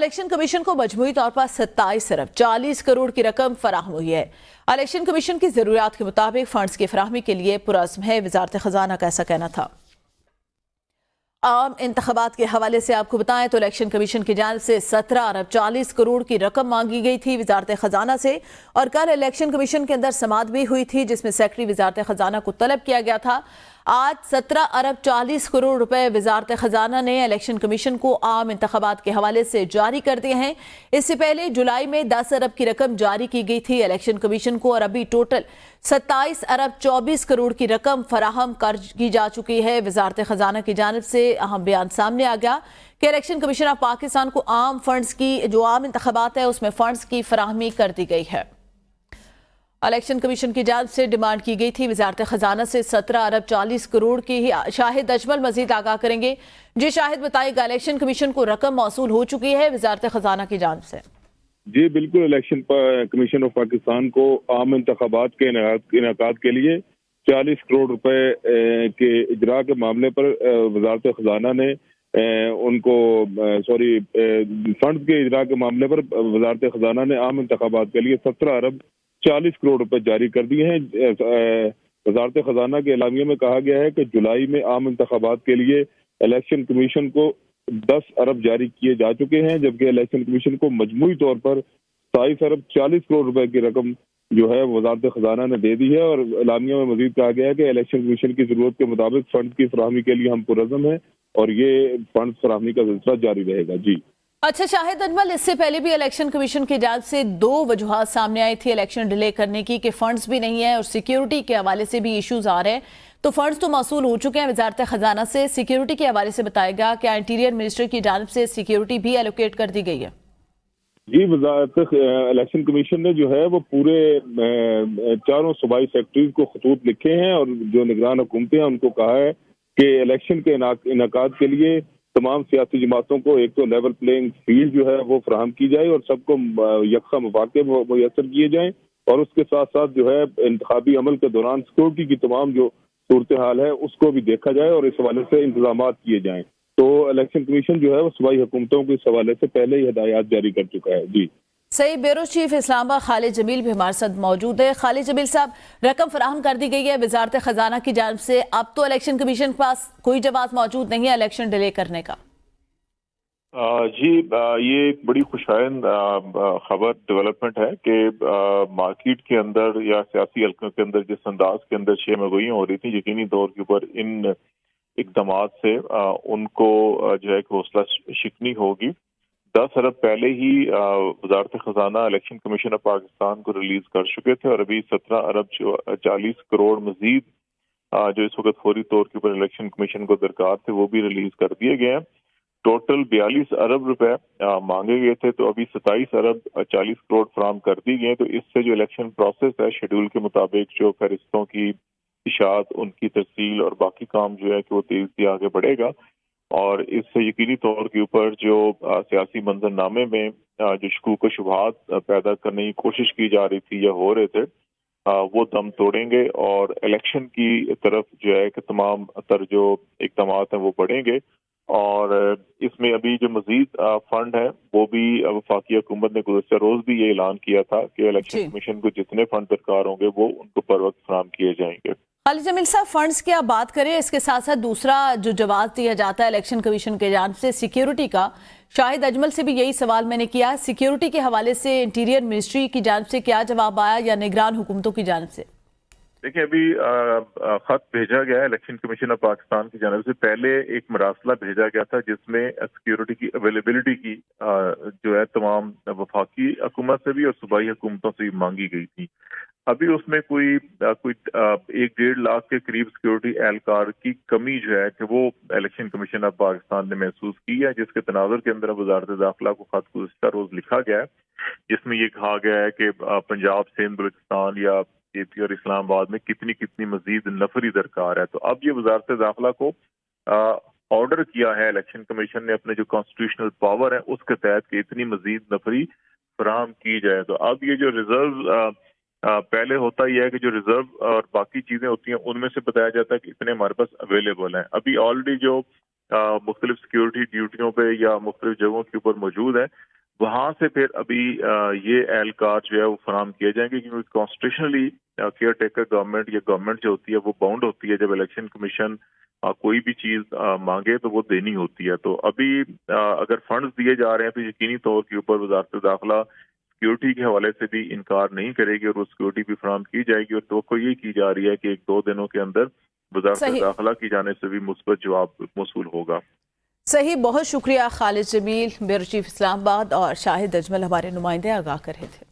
Election commission को मजमूई तौर पर 27 अरब 40 करोड़ की रकम फराहम हुई है। इलेक्शन कमीशन की जरूरियात के मुताबिक फंड्स की फराहमी के लिए पुरअज़्म है। वजारत खजाना का ऐसा कहना था। आम इंतखाबात के हवाले से आपको बताएं तो इलेक्शन कमीशन की जानिब से 17 अरब 40 करोड़ की रकम मांगी गई थी वजारत खजाना से। और कल इलेक्शन कमीशन के अंदर समाअत भी हुई थी जिसमें सेक्रेटरी वजारत खजाना को तलब किया गया था। आज 17 अरब 40 करोड़ रुपए वजारत खजाना ने इलेक्शन कमीशन को आम इंतखाबात के हवाले से जारी कर दिए हैं। इससे पहले जुलाई में 10 अरब की रकम जारी की गई थी इलेक्शन कमीशन को और अभी टोटल 27 अरब 24 करोड़ की रकम फराहम की जा चुकी है। वजारत खजाना की जानिब से अहम बयान सामने आ गया कि इलेक्शन कमीशन ऑफ पाकिस्तान को आम फंड्स की जो आम इंतखाबात है उसमें फंड्स की फराहमी कर दी गई है। इलेक्शन कमीशन की जानिब से डिमांड की गई थी वजारत खजाना से 17 अरब 40 करोड़ की। शाहिद अजमल मजीद आगाह करेंगे। जी शाहिद बताइएगा, इलेक्शन कमीशन को रकम मौसूल हो चुकी है वजारत खजाना की जानिब से? जी बिल्कुल, इलेक्शन कमीशन ऑफ पाकिस्तान को आम इंतखाबात के इनेकाद के लिए 40 करोड़ रुपए के इजरा के मामले पर वजारत खजाना ने उनको फंड के इजरा के मामले पर वजारत खजाना ने आम इंतखाबात के लिए 17 अरब 40 करोड़ रुपए जारी कर दिए हैं। वजारत खजाना के एलामिया में कहा गया है कि जुलाई में आम इंतखाबात के लिए इलेक्शन कमीशन को 10 अरब जारी किए जा चुके हैं, जबकि इलेक्शन कमीशन को मजमूई तौर पर 27 अरब 40 करोड़ रुपए की रकम जो है वजारत खजाना ने दे दी है। और एलामिया में मजीद कहा गया है कि इलेक्शन कमीशन की जरूरत के मुताबिक फंड की फराहमी के लिए हम पुरअज़्म हैं और ये फंड फराहमी का सिलसिला जारी रहेगा। जी अच्छा शाहिद अजमल, इससे पहले भी इलेक्शन कमीशन की जानिब से 2 वजूहात सामने आई थी इलेक्शन डिले करने की कि फंड्स भी नहीं है और सिक्योरिटी के हवाले से भी इश्यूज आ रहे हैं। तो फंड्स तो मौसूल हो चुके हैं वजारत खजाना से, सिक्योरिटी के हवाले से बताएगा क्या इंटीरियर मिनिस्टर की जानिब से सिक्योरिटी भी एलोकेट कर दी गई है? जी, वजारत इलेक्शन कमीशन ने जो है वो पूरे चारों सूबाई सेक्रेटरीज को खतूत लिखे हैं और जो निगरान हुकूमतें हैं उनको कहा है कि इलेक्शन के इनेकाद के लिए तमाम सियासी जमातों को एक तो लेवल प्लेइंग फील्ड जो है वो फराहम की जाए और सबको यकसा मौके मुयसर किए जाएं और उसके साथ साथ जो है इंतखाबी अमल के दौरान सिक्योरिटी की तमाम जो सूरत हाल है उसको भी देखा जाए और इस हवाले से इंतजाम किए जाएं। तो इलेक्शन कमीशन जो है वो सूबाई हुकूमतों को इस हवाले से पहले ही हिदायत जारी कर चुका है। जी सही। ब्यूरो चीफ इस्लामाबाद खालिद जमील भी हमारे साथ मौजूद है। खालिद जमील साहब, रकम फराहम कर दी गई है वजारत खजाना की जानिब से, अब तो इलेक्शन कमीशन के पास कोई जवाब मौजूद नहीं है इलेक्शन डिले करने का? जी ये एक बड़ी खुशाइन खबर डेवलपमेंट है कि मार्केट के अंदर या सियासी हल्कों के अंदर जिस अंदाज के अंदर शेमगोइयाँ हो रही थी, यकीनी तौर के ऊपर इन इकदामात से उनको जो है हौसला शिकनी होगी। 10 अरब पहले ही वजारत खजाना इलेक्शन कमीशन ऑफ पाकिस्तान को रिलीज कर चुके थे और अभी 17 अरब 40 करोड़ मजीद जो इस वक्त फौरी तौर के ऊपर इलेक्शन कमीशन को दरकार थे वो भी रिलीज कर दिए गए हैं। टोटल 42 अरब रुपए मांगे गए थे, तो अभी 27 अरब 40 करोड़ फराहम कर दी गए। तो इससे जो इलेक्शन प्रोसेस है शेड्यूल के मुताबिक जो फहरिस्तों की इशात, उनकी तरसील और बाकी काम जो है कि वो तेजी आगे बढ़ेगा और इससे यकीनी तौर के ऊपर जो सियासी मंजरनामे में जो शकूक व शुबहात पैदा करने की कोशिश की जा रही थी या हो रहे थे वो दम तोड़ेंगे और इलेक्शन की तरफ जो है कि तमाम तर जो इक़दामात हैं वो बढ़ेंगे। और इसमें अभी जो मजीद फंड है वो भी वफाकी हुकूमत ने गुज़श्ता रोज भी ये ऐलान किया था कि इलेक्शन कमीशन को जितने फंड दरकार होंगे वो उनको पर वक्त फराहम किए जाएंगे। खालिद जमील साहब, फंड्स की आप बात करें, इसके साथ साथ दूसरा जो जवाब दिया जाता है इलेक्शन कमीशन के जानिब से सिक्योरिटी का, शाहिद अजमल से भी यही सवाल मैंने किया। सिक्योरिटी के हवाले से इंटीरियर मिनिस्ट्री की जानिब से क्या जवाब आया या निगरान हुकूमतों की जानिब से? देखिए अभी खत भेजा गया है इलेक्शन कमीशन ऑफ पाकिस्तान की जानिब से। पहले एक मरासला भेजा गया था जिसमें सिक्योरिटी की अवेलेबिलिटी की जो है तमाम वफाकी हुकूमत से भी और सूबाई हुकूमतों से भी मांगी गई थी। अभी उसमें कोई 1-1.5 लाख के करीब सिक्योरिटी एहलकार की कमी जो है कि वो इलेक्शन कमीशन ऑफ पाकिस्तान ने महसूस की है, जिसके तनाजुर के अंदर वजारत दाखिला को खत गुज़श्ता रोज लिखा गया है जिसमें ये कहा गया है कि पंजाब, सिंध, बलूचिस्तान या KP और इस्लामाबाद में कितनी कितनी मजीद नफरी दरकार है। तो अब ये वजारत दाखिला को ऑर्डर किया है इलेक्शन कमीशन ने अपने जो कॉन्स्टिट्यूशनल पावर है उसके तहत कि इतनी मजीद नफरी फराहम की जाए। तो अब ये जो रिजर्व पहले होता ही है कि जो रिजर्व और बाकी चीजें होती हैं उनमें से बताया जाता है कि इतने हमारे पास अवेलेबल हैं। अभी ऑलरेडी जो मुख्तलिफ सिक्योरिटी ड्यूटियों पे या मुख्तलिफ जगहों के ऊपर मौजूद है, वहाँ से फिर अभी ये एहलकार जो है वो फराहम किए जाएंगे, क्योंकि कॉन्स्टिट्यूशनली केयर टेकर गवर्नमेंट या गवर्नमेंट जो होती है वो बाउंड होती है, जब इलेक्शन कमीशन कोई भी चीज मांगे तो वो देनी होती है। तो अभी अगर फंड्स दिए जा रहे हैं तो यकीनी तौर के ऊपर वजारत दाखिला सिक्योरिटी के हवाले से भी इनकार नहीं करेगी और वो सिक्योरिटी भी फराहम की जाएगी, और तो ये की जा रही है कि 1-2 दिनों के अंदर वजारत दाखिला की जाने से भी मुस्बत जवाब मौसूल होगा। सही, बहुत शुक्रिया खालिद जमील, ब्यूरो चीफ इस्लामाबाद और शाहिद अजमल हमारे नुमाइंदे आगाह कर रहे थे।